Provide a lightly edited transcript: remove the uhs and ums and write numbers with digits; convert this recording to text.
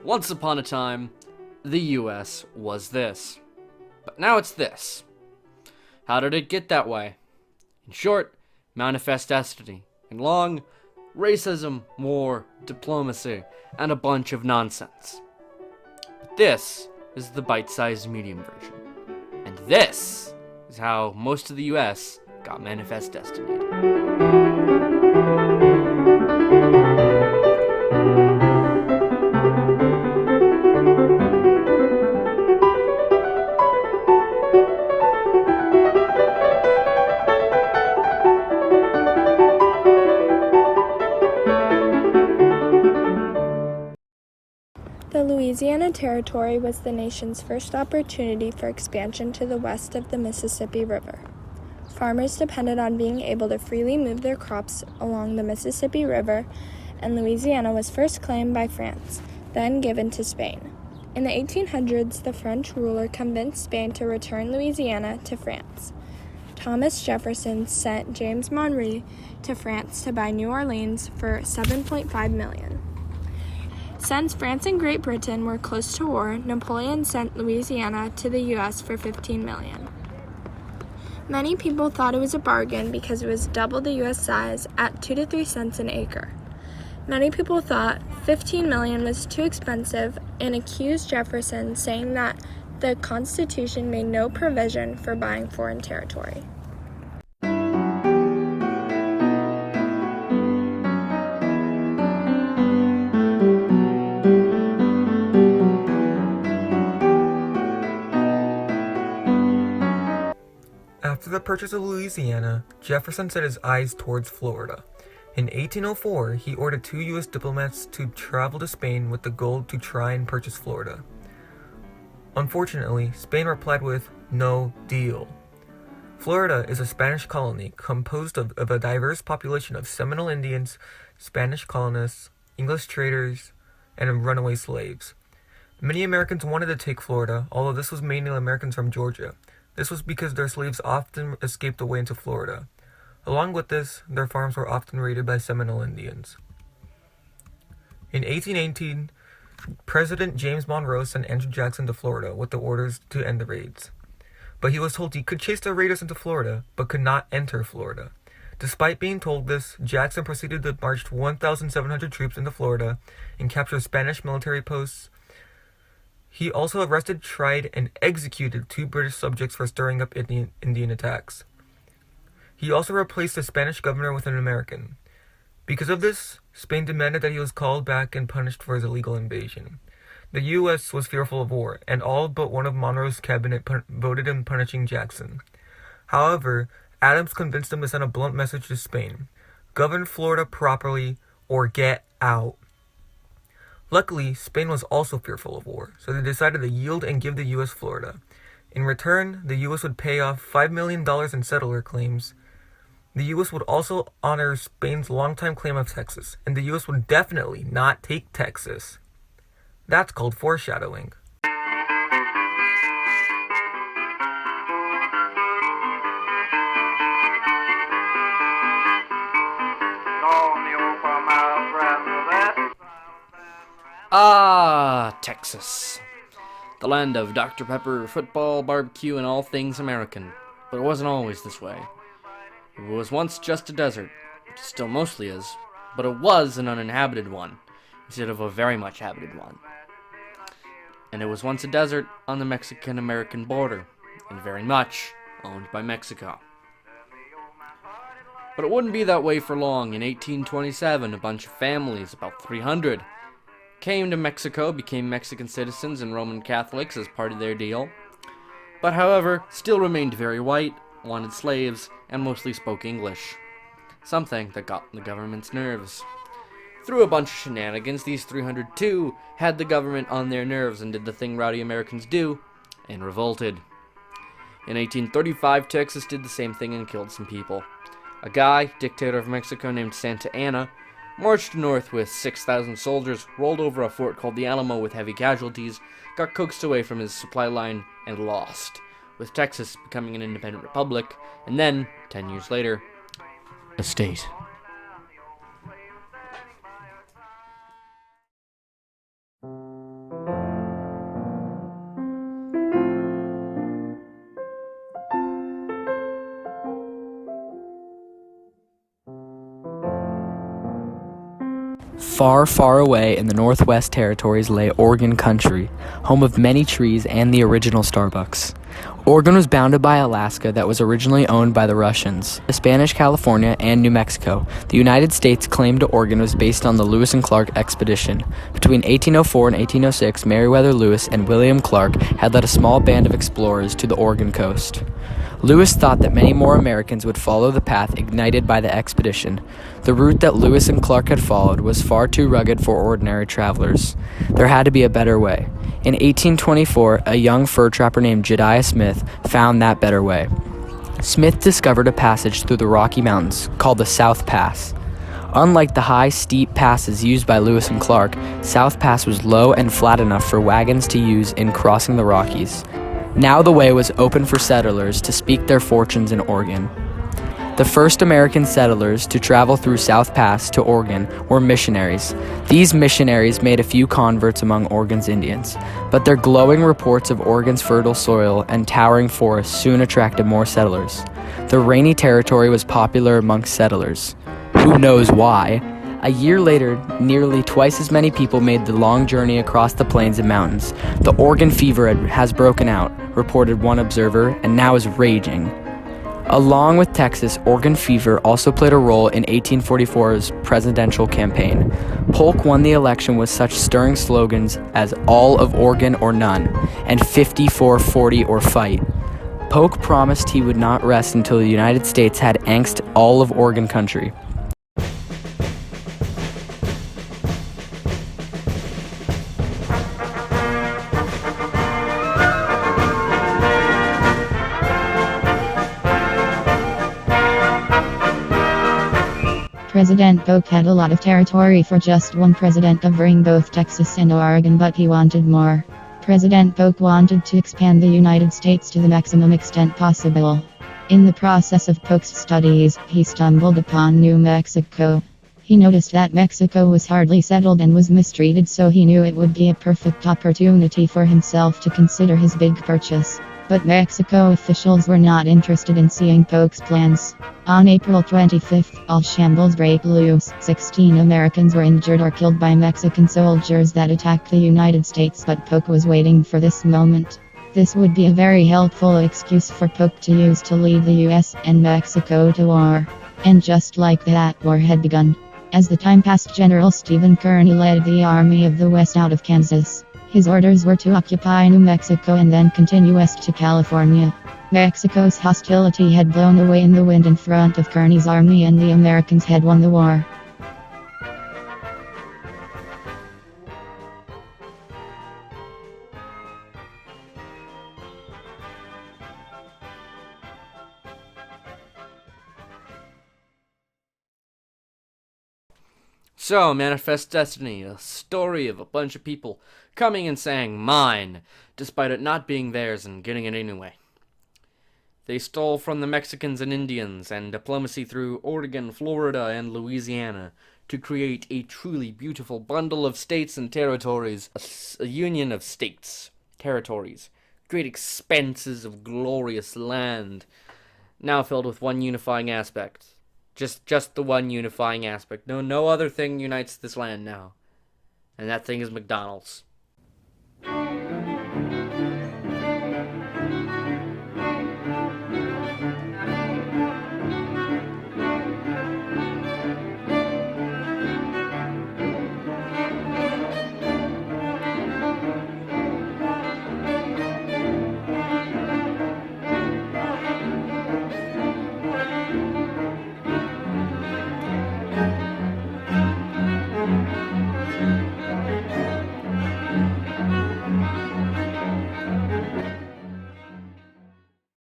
Once upon a time, the US was this. But now it's this. How did it get that way? In short, manifest destiny. In long, racism, war, diplomacy, and a bunch of nonsense. But this is the bite-sized medium version. And this is how most of the US got manifest destiny. The Louisiana Territory was the nation's first opportunity for expansion to the west of the Mississippi River. Farmers depended on being able to freely move their crops along the Mississippi River, and Louisiana was first claimed by France, then given to Spain. In the 1800s, the French ruler convinced Spain to return Louisiana to France. Thomas Jefferson sent James Monroe to France to buy New Orleans for $7.5 million. Since France and Great Britain were close to war, Napoleon sent Louisiana to the U.S. for $15 million. Many people thought it was a bargain because it was double the U.S. size at 2 to 3 cents an acre. Many people thought $15 million was too expensive and accused Jefferson, saying that the Constitution made no provision for buying foreign territory. After the purchase of Louisiana, Jefferson set his eyes towards Florida. In 1804, he ordered 2 U.S. diplomats to travel to Spain with the goal to try and purchase Florida. Unfortunately, Spain replied with no deal. Florida is a Spanish colony composed of a diverse population of Seminole Indians, Spanish colonists, English traders, and runaway slaves. Many Americans wanted to take Florida, although this was mainly Americans from Georgia. This was because their slaves often escaped away into Florida. Along with this, their farms were often raided by Seminole Indians. In 1818, President James Monroe sent Andrew Jackson to Florida with the orders to end the raids. But he was told he could chase the raiders into Florida, but could not enter Florida. Despite being told this, Jackson proceeded to march 1,700 troops into Florida and capture Spanish military posts. He also arrested, tried, and executed 2 British subjects for stirring up Indian attacks. He also replaced the Spanish governor with an American. Because of this, Spain demanded that he was called back and punished for his illegal invasion. The U.S. was fearful of war, and all but one of Monroe's cabinet voted in punishing Jackson. However, Adams convinced him to send a blunt message to Spain: govern Florida properly or get out. Luckily, Spain was also fearful of war, so they decided to yield and give the U.S. Florida. In return, the U.S. would pay off $5 million in settler claims. The U.S. would also honor Spain's longtime claim of Texas, and the U.S. would definitely not take Texas. That's called foreshadowing. Ah, Texas. The land of Dr. Pepper, football, barbecue, and all things American. But it wasn't always this way. It was once just a desert, which it still mostly is, but it was an uninhabited one, instead of a very much habited one. And it was once a desert on the Mexican-American border, and very much owned by Mexico. But it wouldn't be that way for long. In 1827, a bunch of families, about 300, came to Mexico, became Mexican citizens and Roman Catholics as part of their deal, but however, still remained very white, wanted slaves, and mostly spoke English. Something that got on the government's nerves. Through a bunch of shenanigans, these 302 had the government on their nerves and did the thing rowdy Americans do, and revolted. In 1835, Texas did the same thing and killed some people. A guy, dictator of Mexico named Santa Anna, marched north with 6,000 soldiers, rolled over a fort called the Alamo with heavy casualties, got coaxed away from his supply line, and lost, with Texas becoming an independent republic, and then, 10 years later, a state. Far, far away in the Northwest Territories lay Oregon country, home of many trees and the original Starbucks. Oregon was bounded by Alaska that was originally owned by the Russians, Spanish California, and New Mexico. The United States' claim to Oregon was based on the Lewis and Clark expedition. Between 1804 and 1806, Meriwether Lewis and William Clark had led a small band of explorers to the Oregon coast. Lewis thought that many more Americans would follow the path ignited by the expedition. The route that Lewis and Clark had followed was far too rugged for ordinary travelers. There had to be a better way. In 1824, a young fur trapper named Jedidiah Smith found that better way. Smith discovered a passage through the Rocky Mountains called the South Pass. Unlike the high, steep passes used by Lewis and Clark, South Pass was low and flat enough for wagons to use in crossing the Rockies. Now the way was open for settlers to speak their fortunes in Oregon. The first American settlers to travel through South Pass to Oregon were missionaries. These missionaries made a few converts among Oregon's Indians, but their glowing reports of Oregon's fertile soil and towering forests soon attracted more settlers. The rainy territory was popular amongst settlers. Who knows why? A year later, nearly twice as many people made the long journey across the plains and mountains. The Oregon fever has broken out, reported one observer, and now is raging. Along with Texas, Oregon fever also played a role in 1844's presidential campaign. Polk won the election with such stirring slogans as "All of Oregon or None" and "54-40 or Fight." Polk promised he would not rest until the United States had annexed all of Oregon country. President Polk had a lot of territory for just one president, covering both Texas and Oregon, but he wanted more. President Polk wanted to expand the United States to the maximum extent possible. In the process of Polk's studies, he stumbled upon New Mexico. He noticed that Mexico was hardly settled and was mistreated, so he knew it would be a perfect opportunity for himself to consider his big purchase. But Mexico officials were not interested in seeing Polk's plans. On April 25th, all shambles broke loose. 16 Americans were injured or killed by Mexican soldiers that attacked the United States, but Polk was waiting for this moment. This would be a very helpful excuse for Polk to use to lead the US and Mexico to war. And just like that, war had begun. As the time passed, General Stephen Kearny led the Army of the West out of Kansas. His orders were to occupy New Mexico and then continue west to California. Mexico's hostility had blown away in the wind in front of Kearny's army, and the Americans had won the war. So, Manifest Destiny, a story of a bunch of people coming and saying mine, despite it not being theirs and getting it anyway. They stole from the Mexicans and Indians, and diplomacy through Oregon, Florida, and Louisiana to create a truly beautiful bundle of states and territories, a union of states, territories, great expanses of glorious land, now filled with one unifying aspect. Just the one unifying aspect. No other thing unites this land now. And that thing is McDonald's.